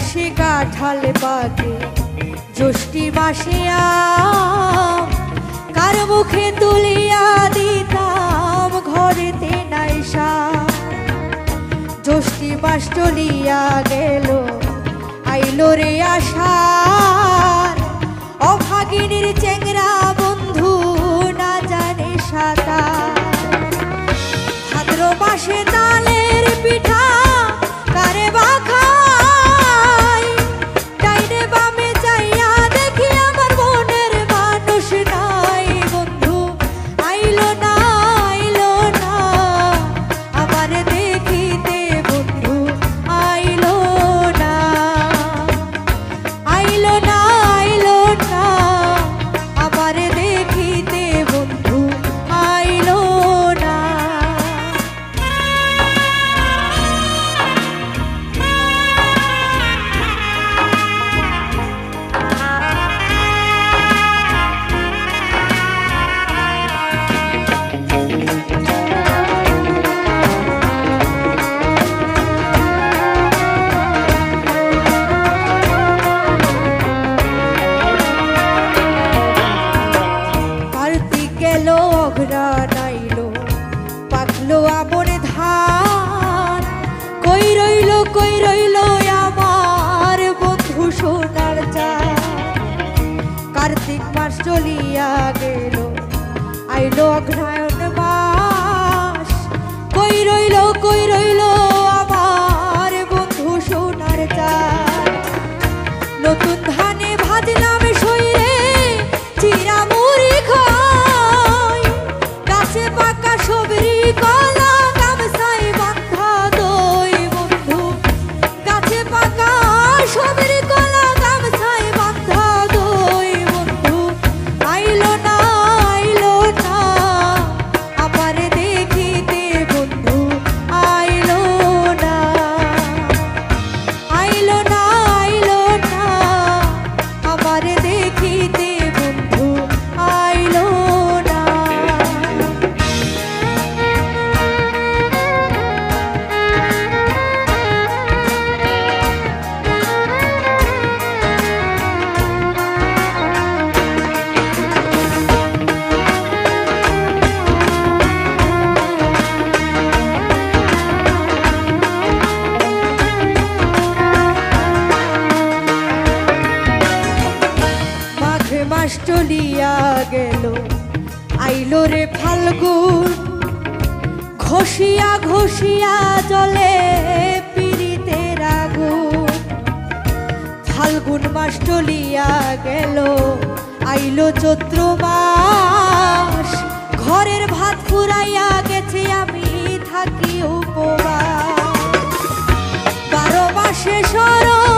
মাসে কাঁঠাল পাকে, জ্যৈষ্ঠী মাসে আম, কার মুখে তুলিয়া দিতাম ঘরেতে নাইসা। জ্যৈষ্ঠী মাস চলিয়া গেল, আইলো রে আষাঢ়, অভাগিনীর চেংরা বন্ধু না জানে সাঁতার। ভাদ্র মাসে তালের পিঠা কারে বা খায়, ডাইনে বামে চাইয়া দেখি আমার মনের মানুষ নাই। বন্ধু আইলো না, আইলো না আমার দেখিতে, বন্ধু আইলো না, আইলো না, আইলো না আমার দেখিতে, বন্ধু আইলো না। নাইলো পাকলো আমন ধান, কই রইল আমার বন্ধু সোনার চাঁদ। কার্তিক মাস চলিয়া গেল, আইলো অগ্রহায়ণ মাস, কই রইল আমার বন্ধু সোনার চাঁদ। নতুন ধানে ভাজলাম শরীরে চিরা মুড়ি খাই, গাছে পাকা সবরি কলা গামছায় বাঁধা দই। বন্ধু গাছে পাকা সবরি কলা গামছায় বাঁধা দই। বন্ধু আইলো না, আইলো না আমার দেখিতে, বন্ধু আইলো না, আইলো না, আইলো না আমার দেখিতে, বন্ধু আইলো না। মাঘ মাস চলিয়া গেল, আইলো রে ফাল্গুন, ঘষিয়া ঘষিয়া জলে পিরিতের আগুন। ফাল্গুন মাস চলিয়া গেল, আইলো চৈত্র মাস, ঘরের ভাত ফুরাইয়া গেছে আমি থাকি উপবাস। 12 মাসে শরৎ